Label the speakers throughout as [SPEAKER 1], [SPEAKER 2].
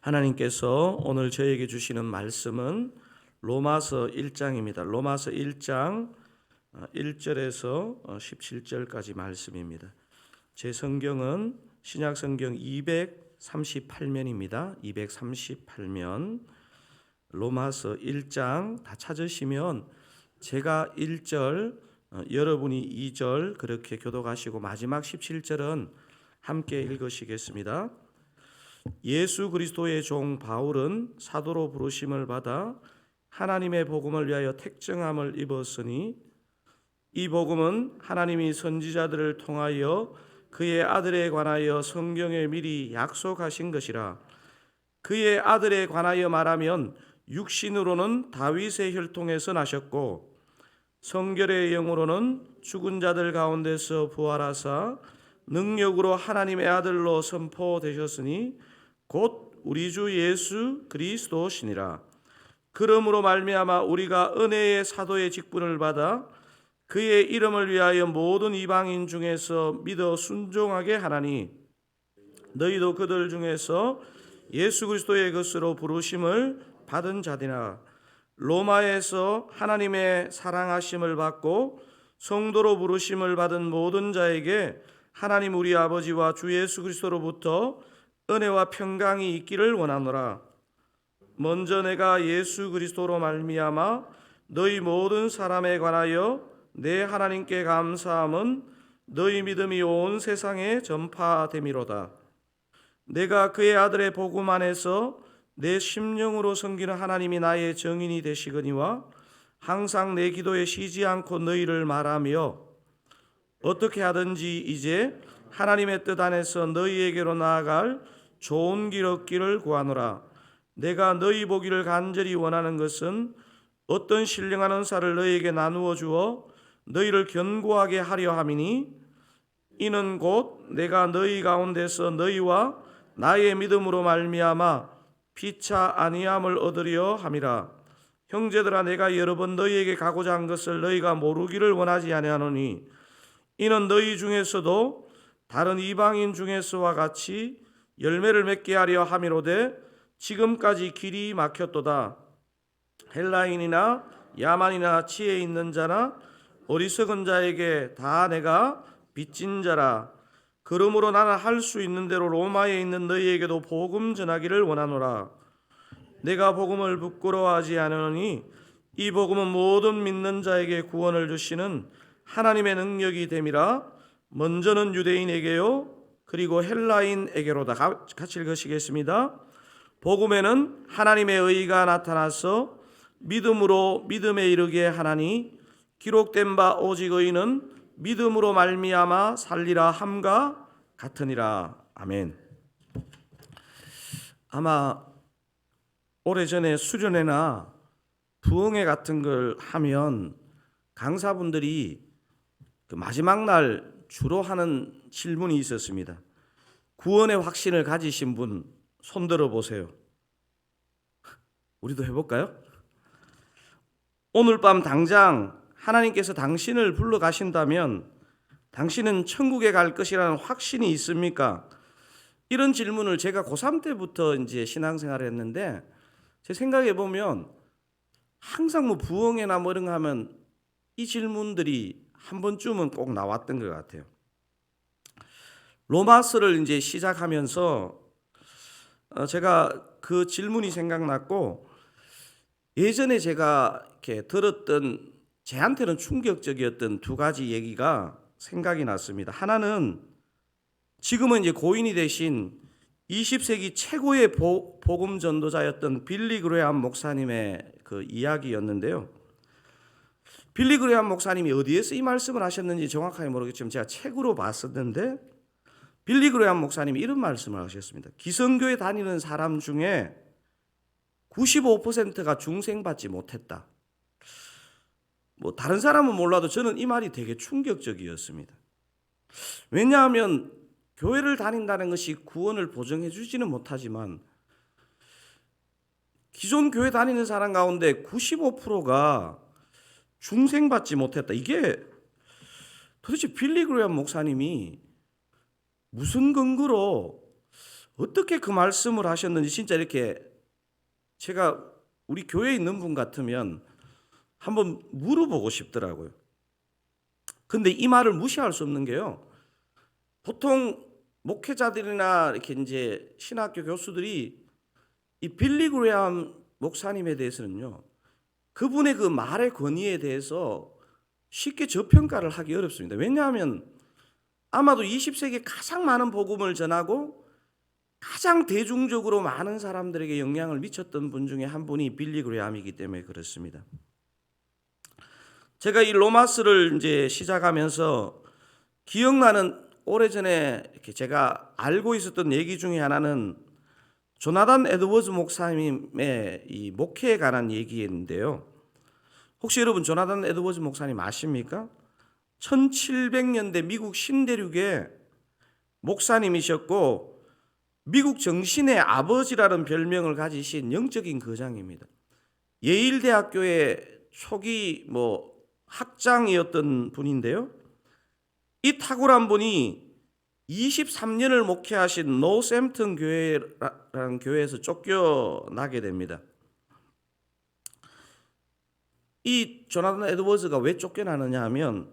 [SPEAKER 1] 하나님께서 오늘 저에게 주시는 말씀은 로마서 1장입니다. 로마서 1장 1절에서 17절까지 말씀입니다. 제 성경은 신약 성경 238면입니다. 238면 로마서 1장 다 찾으시면 제가 1절, 여러분이 2절 그렇게 교독하시고 마지막 17절은 함께 읽으시겠습니다. 예수 그리스도의 종 바울은 사도로 부르심을 받아 하나님의 복음을 위하여 택정함을 입었으니 이 복음은 하나님이 선지자들을 통하여 그의 아들에 관하여 성경에 미리 약속하신 것이라. 그의 아들에 관하여 말하면 육신으로는 다윗의 혈통에서 나셨고 성결의 영으로는 죽은 자들 가운데서 부활하사 능력으로 하나님의 아들로 선포되셨으니 곧 우리 주 예수 그리스도시니라. 그러므로 말미암아 우리가 은혜의 사도의 직분을 받아 그의 이름을 위하여 모든 이방인 중에서 믿어 순종하게 하나니 너희도 그들 중에서 예수 그리스도의 것으로 부르심을 받은 자들이나 로마에서 하나님의 사랑하심을 받고 성도로 부르심을 받은 모든 자에게 하나님 우리 아버지와 주 예수 그리스도로부터 은혜와 평강이 있기를 원하노라. 먼저 내가 예수 그리스도로 말미암아 너희 모든 사람에 관하여 내 하나님께 감사함은 너희 믿음이 온 세상에 전파됨이로다. 내가 그의 아들의 복음 안에서 내 심령으로 섬기는 하나님이 나의 정인이 되시거니와 항상 내 기도에 쉬지 않고 너희를 말하며 어떻게 하든지 이제 하나님의 뜻 안에서 너희에게로 나아갈 좋은 길 얻기를 구하노라. 내가 너희 보기를 간절히 원하는 것은 어떤 신령한 은사를 너희에게 나누어 주어 너희를 견고하게 하려 함이니 이는 곧 내가 너희 가운데서 너희와 나의 믿음으로 말미암아 피차 아니함을 얻으려 함이라. 형제들아, 내가 여러 번 너희에게 가고자 한 것을 너희가 모르기를 원하지 아니하노니 이는 너희 중에서도 다른 이방인 중에서와 같이 열매를 맺게 하려 함이로되 지금까지 길이 막혔도다. 헬라인이나 야만이나 지혜 있는 자나 어리석은 자에게 다 내가 빚진 자라. 그러므로 나는 할 수 있는 대로 로마에 있는 너희에게도 복음 전하기를 원하노라. 내가 복음을 부끄러워하지 않으니 이 복음은 모든 믿는 자에게 구원을 주시는 하나님의 능력이 됨이라. 먼저는 유대인에게요 그리고 헬라인에게로다. 같이 읽으시겠습니다. 복음에는 하나님의 의가 나타나서 믿음으로 믿음에 이르게 하나니 기록된 바 오직 의인은 믿음으로 말미암아 살리라 함과 같으니라. 아멘. 아마 오래전에 수련회나 부흥회 같은 걸 하면 강사분들이 그 마지막 날 주로 하는 질문이 있었습니다. 구원의 확신을 가지신 분 손 들어 보세요. 우리도 해볼까요? 오늘 밤 당장 하나님께서 당신을 불러 가신다면 당신은 천국에 갈 것이라는 확신이 있습니까? 이런 질문을 제가 고3 때부터 이제 신앙생활을 했는데 제 생각해 보면 항상 뭐 부흥회나 뭐 이런 거 하면 이 질문들이 한 번쯤은 꼭 나왔던 것 같아요. 로마서를 이제 시작하면서 제가 그 질문이 생각났고 예전에 제가 이렇게 들었던 제한테는 충격적이었던 두 가지 얘기가 생각이 났습니다. 하나는 지금은 이제 고인이 되신 20세기 최고의 복음 전도자였던 빌리 그레함 목사님의 그 이야기였는데요. 빌리 그레함 목사님이 어디에서 이 말씀을 하셨는지 정확하게 모르겠지만 제가 책으로 봤었는데 빌리 그레함 목사님이 이런 말씀을 하셨습니다. 기성교에 다니는 사람 중에 95%가 중생받지 못했다. 뭐 다른 사람은 몰라도 저는 이 말이 되게 충격적이었습니다. 왜냐하면 교회를 다닌다는 것이 구원을 보증해 주지는 못하지만 기존 교회 다니는 사람 가운데 95%가 중생받지 못했다. 이게 도대체 빌리 그레함 목사님이 무슨 근거로 어떻게 그 말씀을 하셨는지 진짜 이렇게 제가 우리 교회에 있는 분 같으면 한번 물어보고 싶더라고요. 근데 이 말을 무시할 수 없는 게요. 보통 목회자들이나 이렇게 이제 신학교 교수들이 이 빌리 그레이엄 목사님에 대해서는요, 그분의 그 말의 권위에 대해서 쉽게 저평가를 하기 어렵습니다. 왜냐하면 아마도 20세기에 가장 많은 복음을 전하고 가장 대중적으로 많은 사람들에게 영향을 미쳤던 분 중에 한 분이 빌리 그레이엄이기 때문에 그렇습니다. 제가 이 로마서를 이제 시작하면서 기억나는 오래전에 이렇게 제가 알고 있었던 얘기 중에 하나는 조나단 에드워즈 목사님의 이 목회에 관한 얘기인데요. 혹시 여러분 조나단 에드워즈 목사님 아십니까? 1700년대 미국 신대륙의 목사님이셨고 미국 정신의 아버지라는 별명을 가지신 영적인 거장입니다. 예일대학교의 초기 학장이었던 분인데요. 이 탁월한 분이 23년을 목회하신 노샘튼 교회라는 교회에서 쫓겨나게 됩니다. 이 조나단 에드워즈가 왜 쫓겨나느냐 하면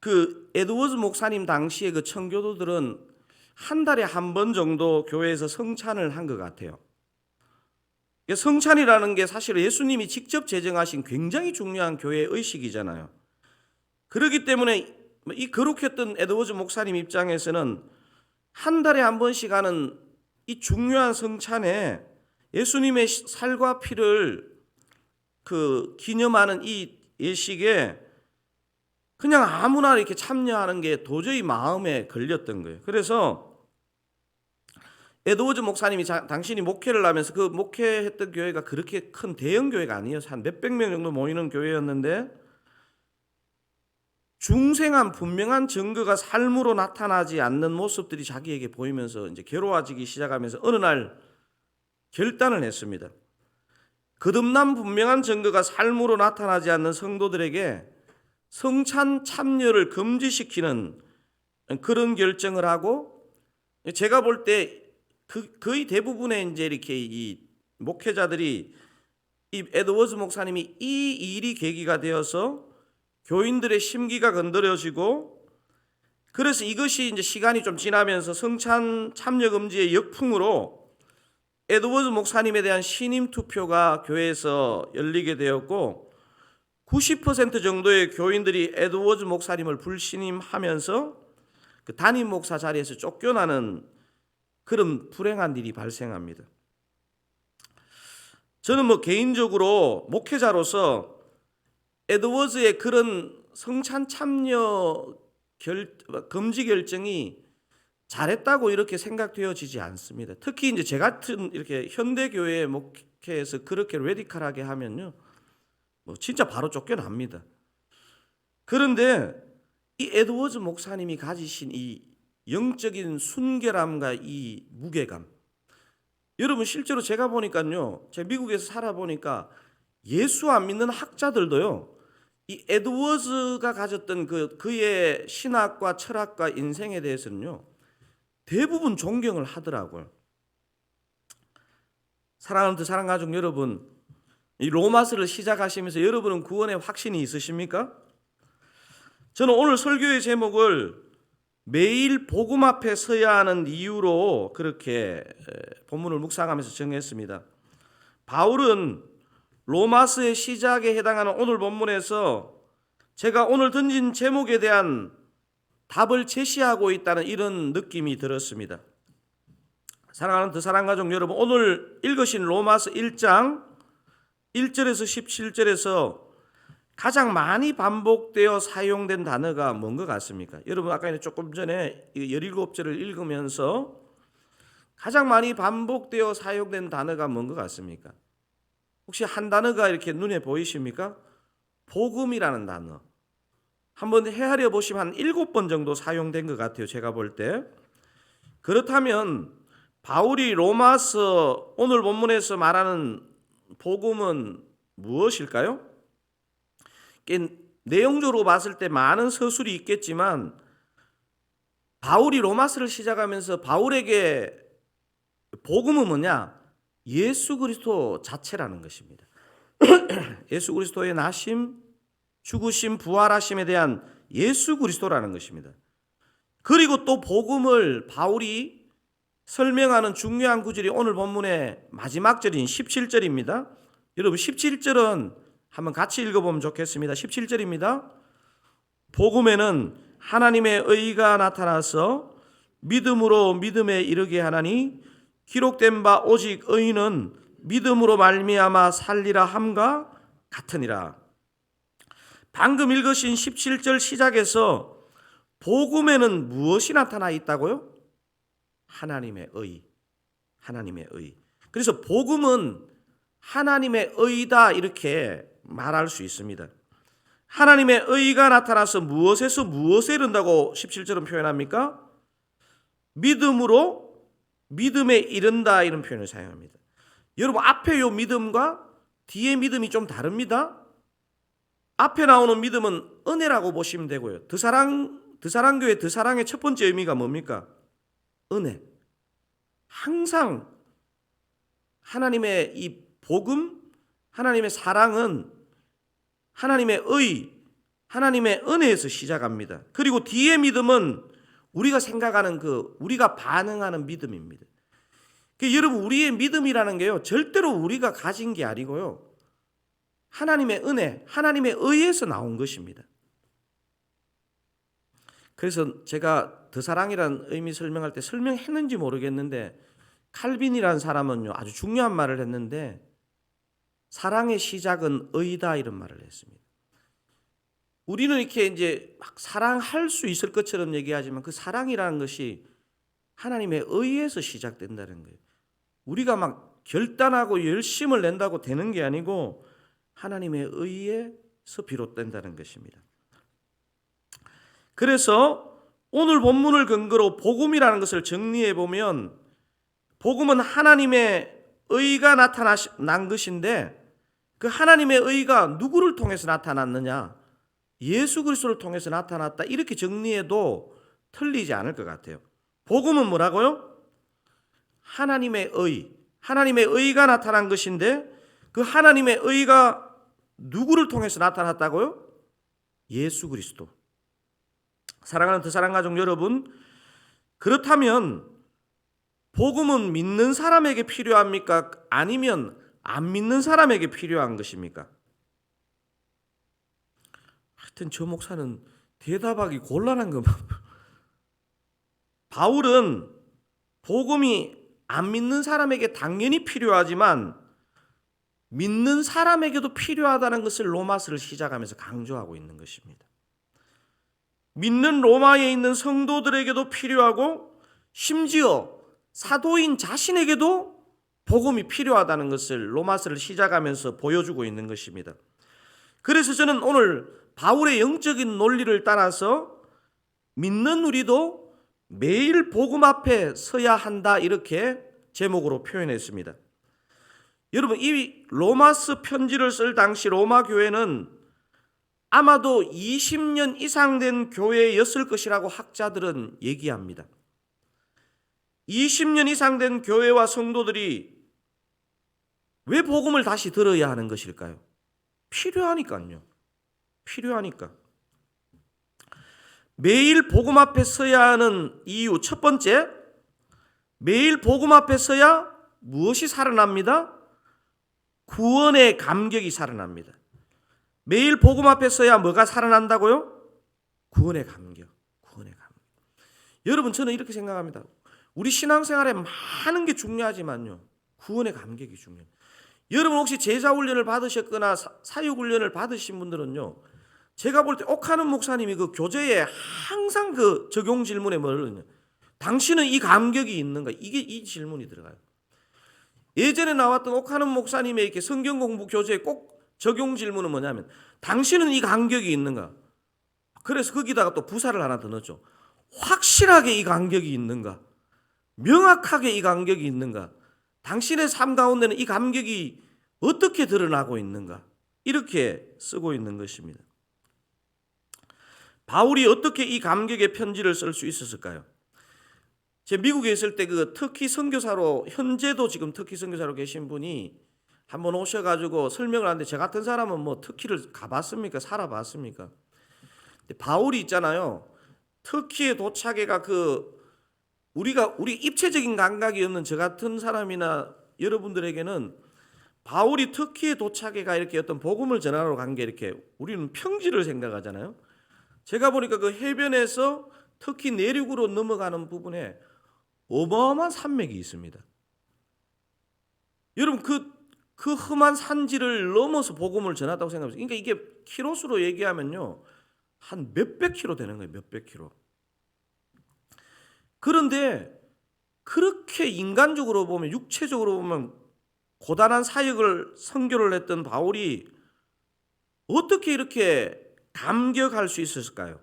[SPEAKER 1] 그 에드워즈 목사님 당시에 그 청교도들은 한 달에 한 번 정도 교회에서 성찬을 한 것 같아요. 성찬이라는 게 사실 예수님이 직접 제정하신 굉장히 중요한 교회 의식이잖아요. 그렇기 때문에 이 거룩했던 에드워즈 목사님 입장에서는 한 달에 한 번씩 하는 이 중요한 성찬에 예수님의 살과 피를 그 기념하는 이 예식에 그냥 아무나 이렇게 참여하는 게 도저히 마음에 걸렸던 거예요. 그래서 에드워즈 목사님이 당신이 목회를 하면서 그 목회했던 교회가 그렇게 큰 대형 교회가 아니에요. 한 몇백 명 정도 모이는 교회였는데 중생한 분명한 증거가 삶으로 나타나지 않는 모습들이 자기에게 보이면서 이제 괴로워지기 시작하면서 어느 날 결단을 했습니다. 거듭난 분명한 증거가 삶으로 나타나지 않는 성도들에게 성찬 참여를 금지시키는 그런 결정을 하고, 제가 볼 때 거의 대부분의 이제 이렇게 이 목회자들이 이 에드워즈 목사님이 이 일이 계기가 되어서 교인들의 심기가 건드려지고, 그래서 이것이 이제 시간이 좀 지나면서 성찬 참여 금지의 역풍으로 에드워즈 목사님에 대한 신임 투표가 교회에서 열리게 되었고 90% 정도의 교인들이 에드워즈 목사님을 불신임하면서 그 담임 목사 자리에서 쫓겨나는 그런 불행한 일이 발생합니다. 저는 개인적으로 목회자로서 에드워즈의 그런 성찬 참여 금지 결정이 잘했다고 이렇게 생각되어지지 않습니다. 특히 이제 제 같은 이렇게 현대교회 목회에서 그렇게 레디컬하게 하면요, 진짜 바로 쫓겨납니다. 그런데 이 에드워즈 목사님이 가지신 이 영적인 순결함과 이 무게감, 여러분 실제로 제가 보니까요, 제가 미국에서 살아보니까 예수 안 믿는 학자들도요, 이 에드워즈가 가졌던 그의 신학과 철학과 인생에 대해서는요, 대부분 존경을 하더라고요. 사랑하는 사랑가족 여러분, 이 로마서를 시작하시면서 여러분은 구원의 확신이 있으십니까? 저는 오늘 설교의 제목을 매일 복음 앞에 서야 하는 이유로 그렇게 본문을 묵상하면서 정했습니다. 바울은 로마서의 시작에 해당하는 오늘 본문에서 제가 오늘 던진 제목에 대한 답을 제시하고 있다는 이런 느낌이 들었습니다. 사랑하는 사랑가족 여러분, 오늘 읽으신 로마서 1장 1절에서 17절에서 가장 많이 반복되어 사용된 단어가 뭔 것 같습니까? 여러분 아까 조금 전에 17절을 읽으면서 가장 많이 반복되어 사용된 단어가 뭔 것 같습니까? 혹시 한 단어가 이렇게 눈에 보이십니까? 복음이라는 단어. 한번 헤아려 보시면 한 7번 정도 사용된 것 같아요. 제가 볼 때. 그렇다면 바울이 로마서 오늘 본문에서 말하는 복음은 무엇일까요? 내용적으로 봤을 때 많은 서술이 있겠지만 바울이 로마서를 시작하면서 바울에게 복음은 뭐냐? 예수 그리스도 자체라는 것입니다. 예수 그리스도의 나심, 죽으심, 부활하심에 대한 예수 그리스도라는 것입니다. 그리고 또 복음을 바울이 설명하는 중요한 구절이 오늘 본문의 마지막 절인 17절입니다. 여러분 17절은 한번 같이 읽어보면 좋겠습니다. 17절입니다. 복음에는 하나님의 의가 나타나서 믿음으로 믿음에 이르게 하나니 기록된 바 오직 의인은 믿음으로 말미암아 살리라 함과 같으니라. 방금 읽으신 17절 시작에서 복음에는 무엇이 나타나 있다고요? 하나님의 의. 하나님의 의. 그래서 복음은 하나님의 의다 이렇게 말할 수 있습니다. 하나님의 의가 나타나서 무엇에서 무엇에 이른다고 17절은 표현합니까? 믿음으로 믿음에 이른다 이런 표현을 사용합니다. 여러분 앞에 요 믿음과 뒤에 믿음이 좀 다릅니다. 앞에 나오는 믿음은 은혜라고 보시면 되고요. 드사랑교회 드사랑의 첫 번째 의미가 뭡니까? 은혜. 항상 하나님의 이 복음, 하나님의 사랑은 하나님의 의, 하나님의 은혜에서 시작합니다. 그리고 뒤에 믿음은 우리가 생각하는 우리가 반응하는 믿음입니다. 여러분 우리의 믿음이라는 게요 절대로 우리가 가진 게 아니고요 하나님의 은혜, 하나님의 의에서 나온 것입니다. 그래서 제가 드사랑이라는 의미 설명할 때 설명했는지 모르겠는데 칼빈이라는 사람은요 아주 중요한 말을 했는데 사랑의 시작은 의다 이런 말을 했습니다. 우리는 이렇게 이제 막 사랑할 수 있을 것처럼 얘기하지만 그 사랑이라는 것이 하나님의 의에서 시작된다는 거예요. 우리가 막 결단하고 열심을 낸다고 되는 게 아니고 하나님의 의에서 비롯된다는 것입니다. 그래서 오늘 본문을 근거로 복음이라는 것을 정리해 보면 복음은 하나님의 의가 나타난 것인데 그 하나님의 의가 누구를 통해서 나타났느냐? 예수 그리스도를 통해서 나타났다. 이렇게 정리해도 틀리지 않을 것 같아요. 복음은 뭐라고요? 하나님의 의, 하나님의 의가 나타난 것인데 그 하나님의 의가 누구를 통해서 나타났다고요? 예수 그리스도. 사랑하는 드사랑 가족 여러분, 그렇다면 복음은 믿는 사람에게 필요합니까? 아니면 안 믿는 사람에게 필요한 것입니까? 하여튼 저 목사는 대답하기 곤란한 것만. 바울은 복음이 안 믿는 사람에게 당연히 필요하지만 믿는 사람에게도 필요하다는 것을 로마서를 시작하면서 강조하고 있는 것입니다. 믿는 로마에 있는 성도들에게도 필요하고 심지어 사도인 자신에게도 복음이 필요하다는 것을 로마서를 시작하면서 보여주고 있는 것입니다. 그래서 저는 오늘 바울의 영적인 논리를 따라서 믿는 우리도 매일 복음 앞에 서야 한다 이렇게 제목으로 표현했습니다. 여러분 이 로마서 편지를 쓸 당시 로마 교회는 아마도 20년 이상 된 교회였을 것이라고 학자들은 얘기합니다. 20년 이상 된 교회와 성도들이 왜 복음을 다시 들어야 하는 것일까요? 필요하니까요. 필요하니까. 매일 복음 앞에 서야 하는 이유 첫 번째, 매일 복음 앞에 서야 무엇이 살아납니다? 구원의 감격이 살아납니다. 매일 복음 앞에 서야 뭐가 살아난다고요? 구원의 감격. 구원의 감격. 여러분 저는 이렇게 생각합니다. 우리 신앙생활에 많은 게 중요하지만요. 구원의 감격이 중요해요. 여러분 혹시 제자훈련을 받으셨거나 사육훈련을 받으신 분들은요. 제가 볼 때 옥하는 목사님이 그 교재에 항상 그 적용 질문에 뭐를 당신은 이 감격이 있는가? 이게 이 질문이 들어가요. 예전에 나왔던 옥하는 목사님의 이렇게 성경 공부 교재에 꼭 적용 질문은 뭐냐면 당신은 이 감격이 있는가? 그래서 거기다가 또 부사를 하나 더 넣었죠. 확실하게 이 감격이 있는가? 명확하게 이 감격이 있는가? 당신의 삶 가운데는 이 감격이 어떻게 드러나고 있는가? 이렇게 쓰고 있는 것입니다. 바울이 어떻게 이 감격의 편지를 쓸 수 있었을까요? 제가 미국에 있을 때 그 터키 선교사로, 현재도 지금 터키 선교사로 계신 분이 한번 오셔가지고 설명을 하는데, 저 같은 사람은 뭐 터키를 가봤습니까? 살아봤습니까? 바울이 있잖아요. 터키에 도착해가 우리 입체적인 감각이 없는 저 같은 사람이나 여러분들에게는 바울이 터키에 도착해가 이렇게 어떤 복음을 전하러 간 게, 이렇게 우리는 평지를 생각하잖아요. 제가 보니까 그 해변에서 터키 내륙으로 넘어가는 부분에 어마어마한 산맥이 있습니다. 여러분, 그 험한 산지를 넘어서 복음을 전하다고 생각하세요. 그러니까 이게 키로수로 얘기하면요, 한 몇백 킬로 되는 거예요. 몇백 킬로. 그런데 그렇게 인간적으로 보면, 육체적으로 보면 고단한 사역을, 선교를 했던 바울이 어떻게 이렇게 감격할 수 있었을까요?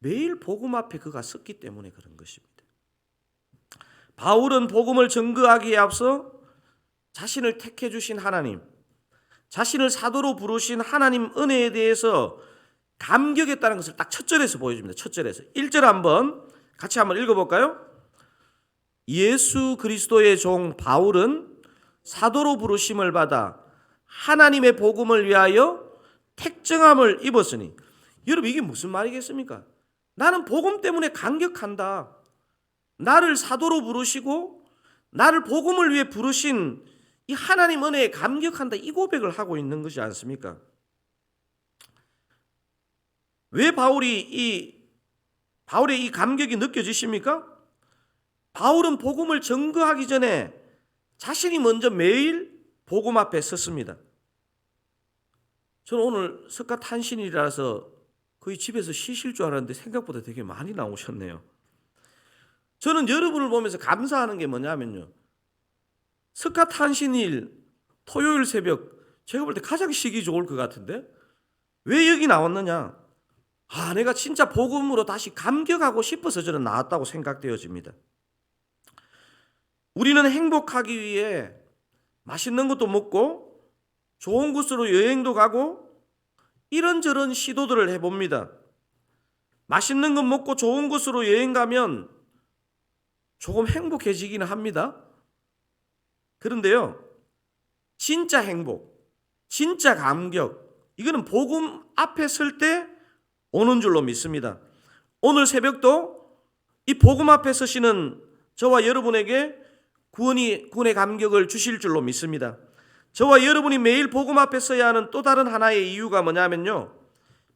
[SPEAKER 1] 매일 복음 앞에 그가 섰기 때문에 그런 것입니다. 바울은 복음을 증거하기에 앞서 자신을 택해 주신 하나님, 자신을 사도로 부르신 하나님 은혜에 대해서 감격했다는 것을 딱 첫 절에서 보여줍니다. 첫 절에서 1절 같이 한번 읽어볼까요? 예수 그리스도의 종 바울은 사도로 부르심을 받아 하나님의 복음을 위하여 택정함을 입었으니. 여러분, 이게 무슨 말이겠습니까? 나는 복음 때문에 감격한다. 나를 사도로 부르시고 나를 복음을 위해 부르신 이 하나님 은혜에 감격한다, 이 고백을 하고 있는 것이 않습니까? 왜 바울의 이 감격이 느껴지십니까? 바울은 복음을 증거하기 전에 자신이 먼저 매일 복음 앞에 섰습니다. 저는 오늘 석가탄신일이라서 거의 집에서 쉬실 줄 알았는데 생각보다 되게 많이 나오셨네요. 저는 여러분을 보면서 감사하는 게 뭐냐면요, 석가탄신일 토요일 새벽, 제가 볼 때 가장 쉬기 좋을 것 같은데 왜 여기 나왔느냐? 내가 진짜 복음으로 다시 감격하고 싶어서 저는 나왔다고 생각되어집니다. 우리는 행복하기 위해 맛있는 것도 먹고 좋은 곳으로 여행도 가고 이런저런 시도들을 해봅니다. 맛있는 것 먹고 좋은 곳으로 여행 가면 조금 행복해지기는 합니다. 그런데요, 진짜 행복, 진짜 감격, 이거는 복음 앞에 설 때 오는 줄로 믿습니다. 오늘 새벽도 이 복음 앞에 서시는 저와 여러분에게 구원의 감격을 주실 줄로 믿습니다. 저와 여러분이 매일 복음 앞에 서야 하는 또 다른 하나의 이유가 뭐냐면요,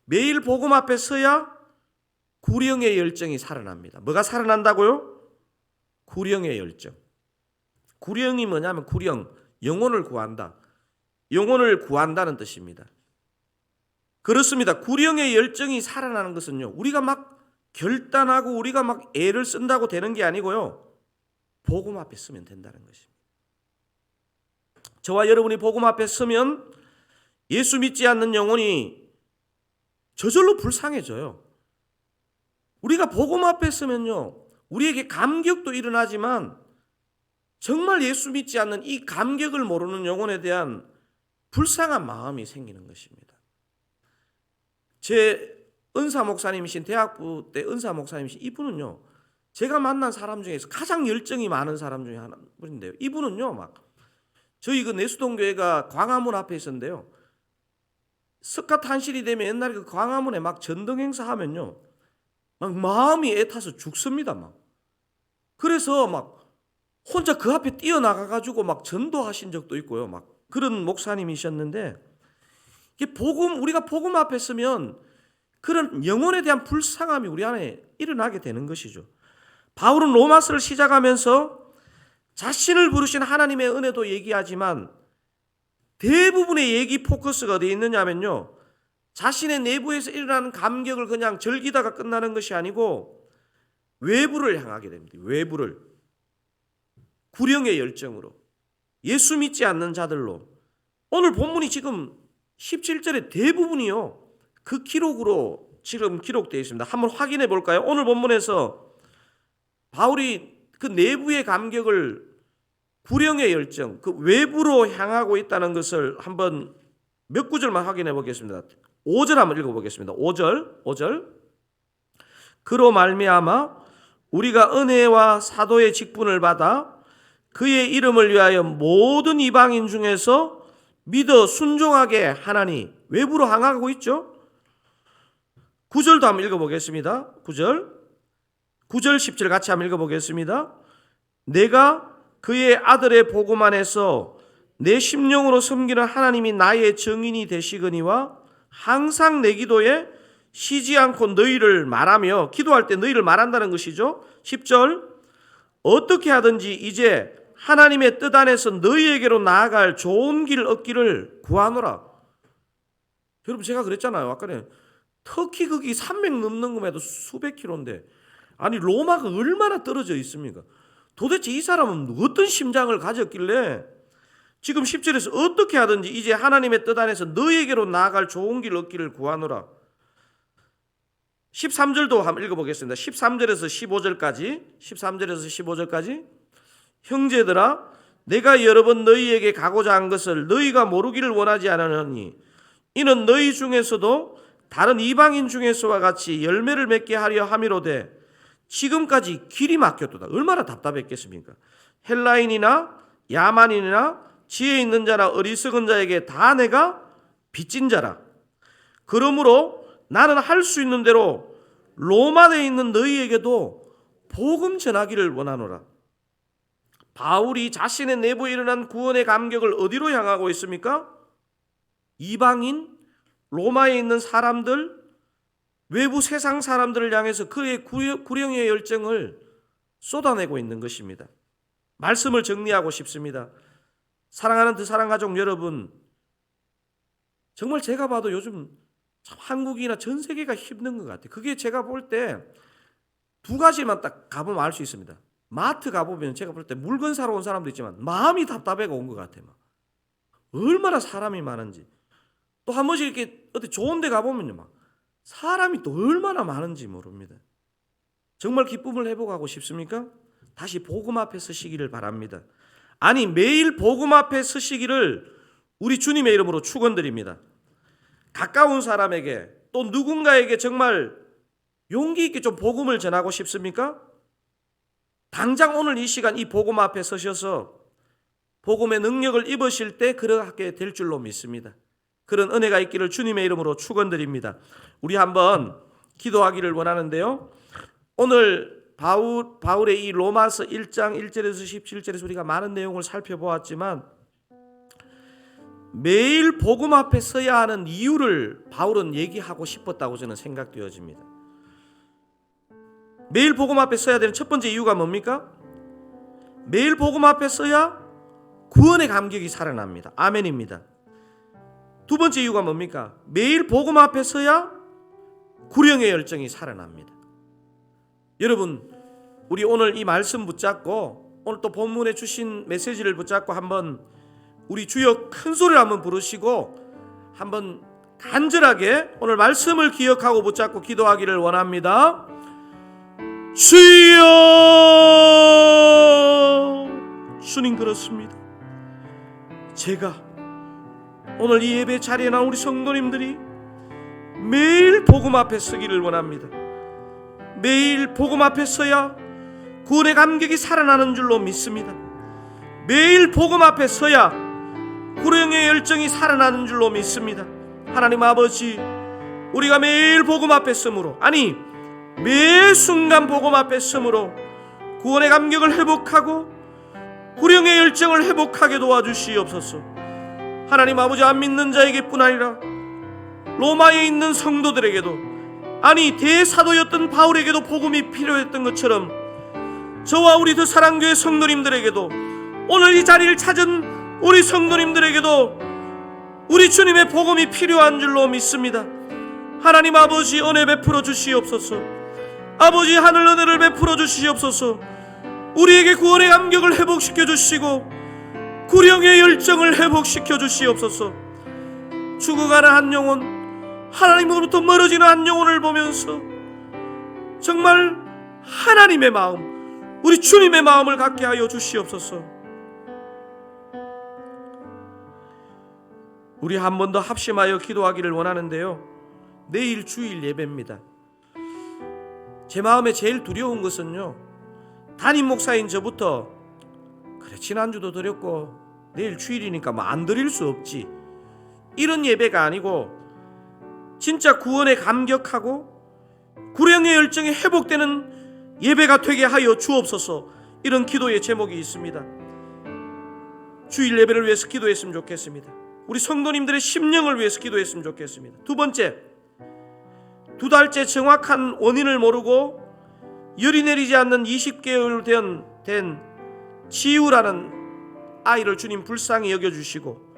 [SPEAKER 1] 매일 복음 앞에 서야 구령의 열정이 살아납니다. 뭐가 살아난다고요? 구령의 열정. 구령이 뭐냐면, 구령, 영혼을 구한다. 영혼을 구한다는 뜻입니다. 그렇습니다. 구령의 열정이 살아나는 것은요, 우리가 막 결단하고 우리가 막 애를 쓴다고 되는 게 아니고요, 복음 앞에 서면 된다는 것입니다. 저와 여러분이 복음 앞에 서면 예수 믿지 않는 영혼이 저절로 불쌍해져요. 우리가 복음 앞에 서면요, 우리에게 감격도 일어나지만 정말 예수 믿지 않는 이 감격을 모르는 영혼에 대한 불쌍한 마음이 생기는 것입니다. 제 은사 목사님이신, 대학부 때 은사 목사님이신 이분은요, 제가 만난 사람 중에서 가장 열정이 많은 사람 중에 한 분인데요, 이분은요, 저희 그 내수동교회가 광화문 앞에 있었는데요, 석가탄신이 되면 옛날에 그 광화문에 전등 행사하면요, 마음이 애타서 죽습니다. 그래서 혼자 그 앞에 뛰어나가가지고 전도하신 적도 있고요, 그런 목사님이셨는데, 이게 우리가 복음 앞에 서면 그런 영혼에 대한 불쌍함이 우리 안에 일어나게 되는 것이죠. 바울은 로마서를 시작하면서 자신을 부르신 하나님의 은혜도 얘기하지만 대부분의 얘기 포커스가 어디에 있느냐면요, 자신의 내부에서 일어나는 감격을 그냥 즐기다가 끝나는 것이 아니고 외부를 향하게 됩니다. 외부를 구령의 열정으로, 예수 믿지 않는 자들로. 오늘 본문이 지금 17절의 대부분이요, 그 기록으로 지금 기록되어 있습니다. 한번 확인해 볼까요? 오늘 본문에서 바울이 그 내부의 감격을, 구령의 열정, 그 외부로 향하고 있다는 것을 한번 몇 구절만 확인해 보겠습니다. 5절 한번 읽어보겠습니다. 5절. 그로 말미암아 우리가 은혜와 사도의 직분을 받아 그의 이름을 위하여 모든 이방인 중에서 믿어 순종하게 하나니 외부로 향하고 있죠. 9절도 한번 읽어보겠습니다. 9절 10절 같이 한번 읽어보겠습니다. 내가 그의 아들의 복음 안에서 내 심령으로 섬기는 하나님이 나의 증인이 되시거니와 항상 내 기도에 쉬지 않고 너희를 말하며, 기도할 때 너희를 말한다는 것이죠. 10절 어떻게 하든지 이제 하나님의 뜻 안에서 너희에게로 나아갈 좋은 길 얻기를 구하노라. 여러분 제가 그랬잖아요. 아까는 터키 거기 300 넘는 것만 해도 수백 킬로인데, 아니 로마가 얼마나 떨어져 있습니까? 도대체 이 사람은 어떤 심장을 가졌길래 지금 10절에서 어떻게 하든지 이제 하나님의 뜻 안에서 너희에게로 나아갈 좋은 길 얻기를 구하노라. 13절도 한번 읽어보겠습니다. 13절에서 15절까지 형제들아 내가 여러 번 너희에게 가고자 한 것을 너희가 모르기를 원하지 않으니 이는 너희 중에서도 다른 이방인 중에서와 같이 열매를 맺게 하려 함이로되 지금까지 길이 막혔도다. 얼마나 답답했겠습니까? 헬라인이나 야만인이나 지혜 있는 자나 어리석은 자에게 다 내가 빚진 자라. 그러므로 나는 할 수 있는 대로 로마에 있는 너희에게도 복음 전하기를 원하노라. 바울이 자신의 내부에 일어난 구원의 감격을 어디로 향하고 있습니까? 이방인, 로마에 있는 사람들, 외부 세상 사람들을 향해서 그의 구령의 열정을 쏟아내고 있는 것입니다. 말씀을 정리하고 싶습니다. 사랑하는 사랑가족 여러분, 정말 제가 봐도 요즘 참 한국이나 전 세계가 힘든 것 같아요. 그게 제가 볼 때 두 가지만 딱 가보면 알 수 있습니다. 마트 가보면 제가 볼 때 물건 사러 온 사람도 있지만 마음이 답답해가 온 것 같아요. 얼마나 사람이 많은지. 또 한 번씩 이렇게 어디 좋은 데 가보면요, 막 사람이 또 얼마나 많은지 모릅니다. 정말 기쁨을 회복하고 싶습니까? 다시 복음 앞에 서시기를 바랍니다. 아니 매일 복음 앞에 서시기를 우리 주님의 이름으로 축원드립니다. 가까운 사람에게 또 누군가에게 정말 용기 있게 좀 복음을 전하고 싶습니까? 당장 오늘 이 시간 이 복음 앞에 서셔서 복음의 능력을 입으실 때 그렇게 될 줄로 믿습니다. 그런 은혜가 있기를 주님의 이름으로 축원드립니다. 우리 한번 기도하기를 원하는데요. 오늘 바울의 이 로마서 1장 1절에서 17절에서 우리가 많은 내용을 살펴보았지만 매일 복음 앞에 서야 하는 이유를 바울은 얘기하고 싶었다고 저는 생각되어집니다. 매일 복음 앞에 서야 되는 첫 번째 이유가 뭡니까? 매일 복음 앞에 서야 구원의 감격이 살아납니다. 아멘입니다. 두 번째 이유가 뭡니까? 매일 복음 앞에 서야 구령의 열정이 살아납니다. 여러분, 우리 오늘 이 말씀 붙잡고 오늘 또 본문에 주신 메시지를 붙잡고 한번 우리 주여 큰 소리를 한번 부르시고 한번 간절하게 오늘 말씀을 기억하고 붙잡고 기도하기를 원합니다. 주여, 주님 그렇습니다. 제가 오늘 이 예배 자리에 나온 우리 성도님들이 매일 복음 앞에 서기를 원합니다. 매일 복음 앞에 서야 구원의 감격이 살아나는 줄로 믿습니다. 매일 복음 앞에 서야 구령의 열정이 살아나는 줄로 믿습니다. 하나님 아버지, 우리가 매일 복음 앞에 서므로, 아니 매 순간 복음 앞에 서므로 구원의 감격을 회복하고 구령의 열정을 회복하게 도와주시옵소서. 하나님 아버지, 안 믿는 자에게뿐 아니라 로마에 있는 성도들에게도, 아니 대사도였던 바울에게도 복음이 필요했던 것처럼 저와 우리 더 사랑교회 성도님들에게도, 오늘 이 자리를 찾은 우리 성도님들에게도 우리 주님의 복음이 필요한 줄로 믿습니다. 하나님 아버지, 은혜 베풀어 주시옵소서. 아버지, 하늘 은혜를 베풀어 주시옵소서. 우리에게 구원의 감격을 회복시켜 주시고 구령의 열정을 회복시켜 주시옵소서. 죽어가는 한 영혼, 하나님으로부터 멀어지는 한 영혼을 보면서 정말 하나님의 마음, 우리 주님의 마음을 갖게 하여 주시옵소서. 우리 한 번 더 합심하여 기도하기를 원하는데요. 내일 주일 예배입니다. 제 마음에 제일 두려운 것은요, 담임 목사인 저부터 그래 지난주도 드렸고 내일 주일이니까 뭐 안 드릴 수 없지, 이런 예배가 아니고 진짜 구원에 감격하고 구령의 열정이 회복되는 예배가 되게 하여 주옵소서. 이런 기도의 제목이 있습니다. 주일 예배를 위해서 기도했으면 좋겠습니다. 우리 성도님들의 심령을 위해서 기도했으면 좋겠습니다. 두 번째, 2달째 정확한 원인을 모르고 열이 내리지 않는 20개월 된 지우라는 아이를 주님 불쌍히 여겨주시고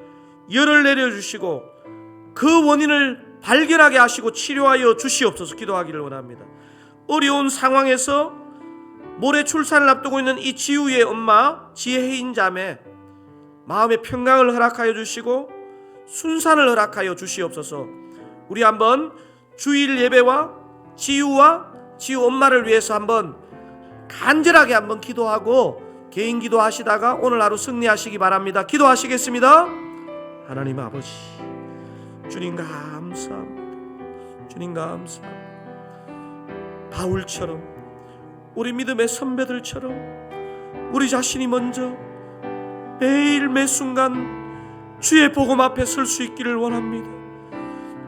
[SPEAKER 1] 열을 내려주시고 그 원인을 발견하게 하시고 치료하여 주시옵소서 기도하기를 원합니다. 어려운 상황에서 모레 출산을 앞두고 있는 이 지우의 엄마 지혜인 자매 마음의 평강을 허락하여 주시고 순산을 허락하여 주시옵소서. 우리 한번 주일 예배와 지우와 지우 엄마를 위해서 한번 간절하게 한번 기도하고 개인 기도하시다가 오늘 하루 승리하시기 바랍니다. 기도하시겠습니다. 하나님 아버지, 주님 감사합니다. 주님 감사합니다. 바울처럼 우리 믿음의 선배들처럼 우리 자신이 먼저 매일 매순간 주의 복음 앞에 설 수 있기를 원합니다.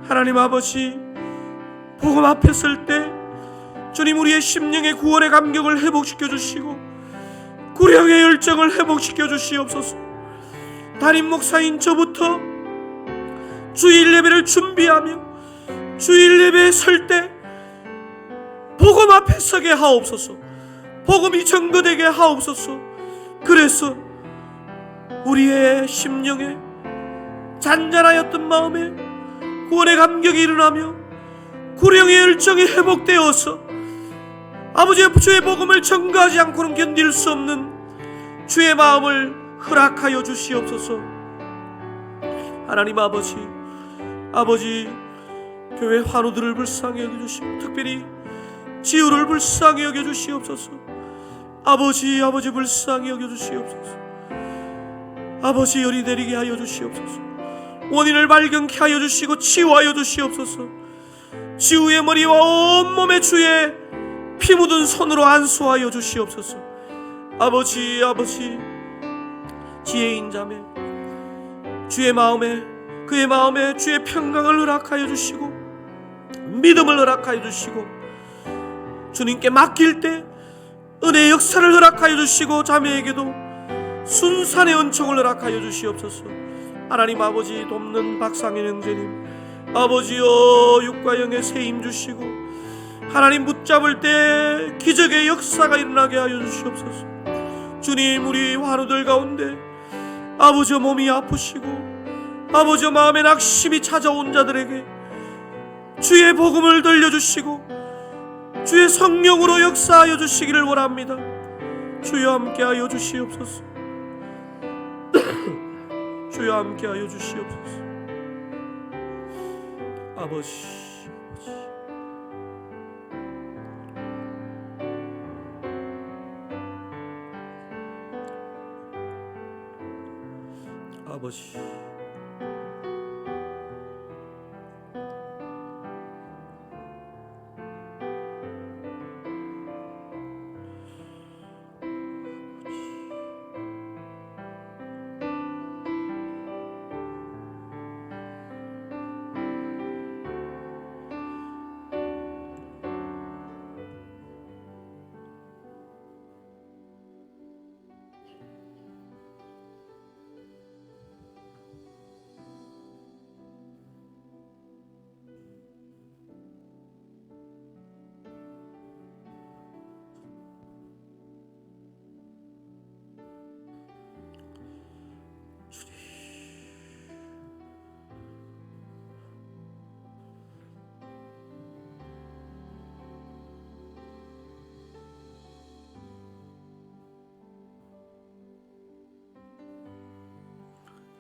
[SPEAKER 1] 하나님 아버지, 복음 앞에 설 때 주님 우리의 심령의 구원의 감격을 회복시켜 주시고 구령의 열정을 회복시켜 주시옵소서. 담임 목사인 저부터 주일 예배를 준비하며 주일 예배에 설 때 복음 앞에 서게 하옵소서. 복음이 증거되게 하옵소서. 그래서 우리의 심령에 잔잔하였던 마음에 구원의 감격이 일어나며 구령의 열정이 회복되어서 아버지의 주의 복음을 전가하지 않고는 견딜 수 없는 주의 마음을 허락하여 주시옵소서. 하나님 아버지, 교회 환우들을 불쌍히 여겨주시고 특별히 지우를 불쌍히 여겨주시옵소서. 아버지 불쌍히 여겨주시옵소서. 아버지 열이 내리게 하여 주시옵소서. 원인을 발견케 하여 주시고 치유하여 주시옵소서. 지우의 머리와 온몸에 주의 피 묻은 손으로 안수하여 주시옵소서. 아버지 지혜인 자매 주의 마음에 그의 마음에 주의 평강을 허락하여 주시고 믿음을 허락하여 주시고 주님께 맡길 때 은혜의 역사를 허락하여 주시고 자매에게도 순산의 은총을 허락하여 주시옵소서. 하나님 아버지, 돕는 박상현 형제님 아버지여, 육과 영의 세임 주시고 하나님 붙잡을 때 기적의 역사가 일어나게 하여 주시옵소서. 주님, 우리 환우들 가운데 아버지여 몸이 아프시고 아버지여 마음에 낙심이 찾아온 자들에게 주의 복음을 들려주시고 주의 성령으로 역사하여 주시기를 원합니다. 주여 함께하여 주시옵소서. 주여 함께하여 주시옵소서. 아버지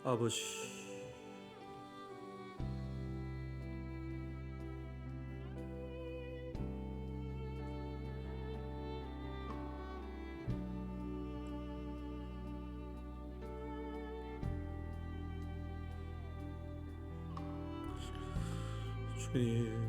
[SPEAKER 1] 아버지 주님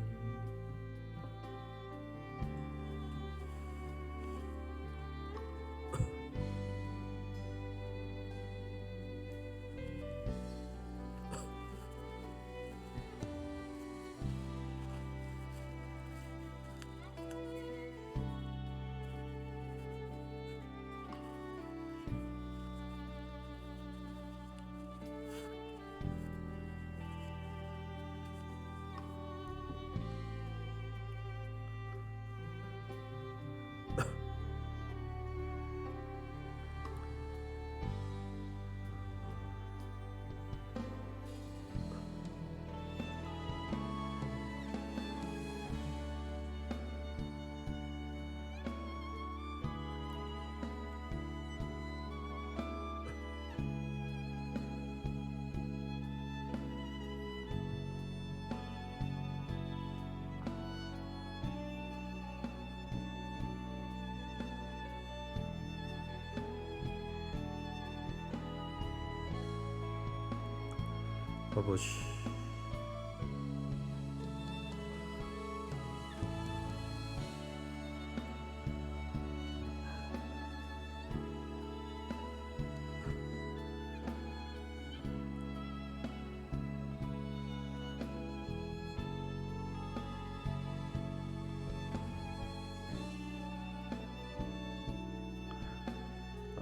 [SPEAKER 1] 아버지,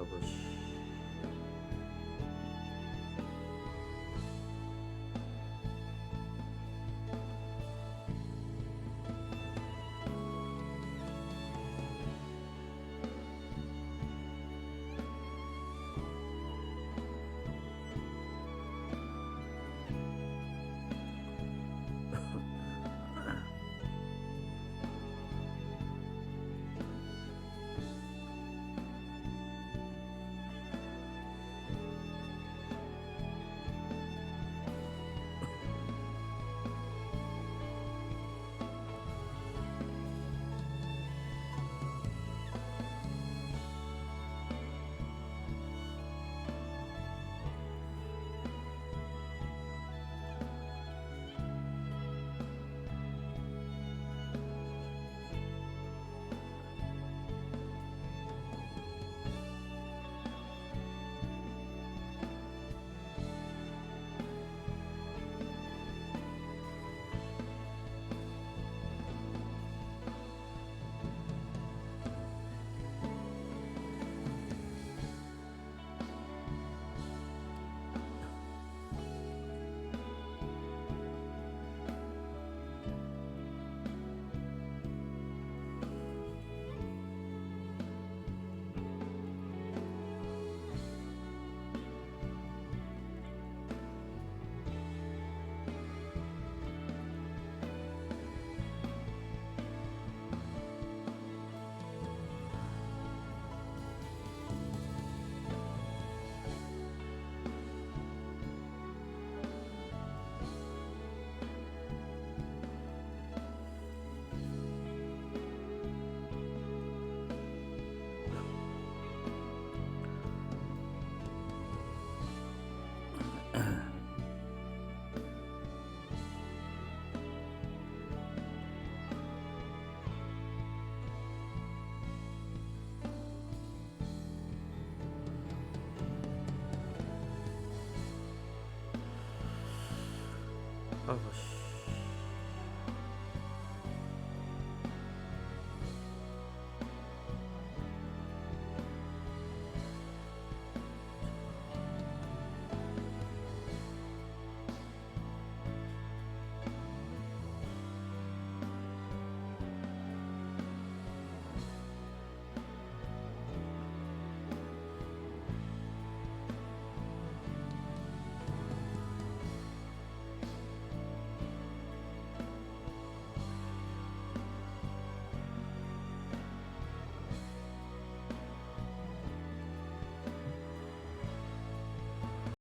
[SPEAKER 1] 아버지, 아버지.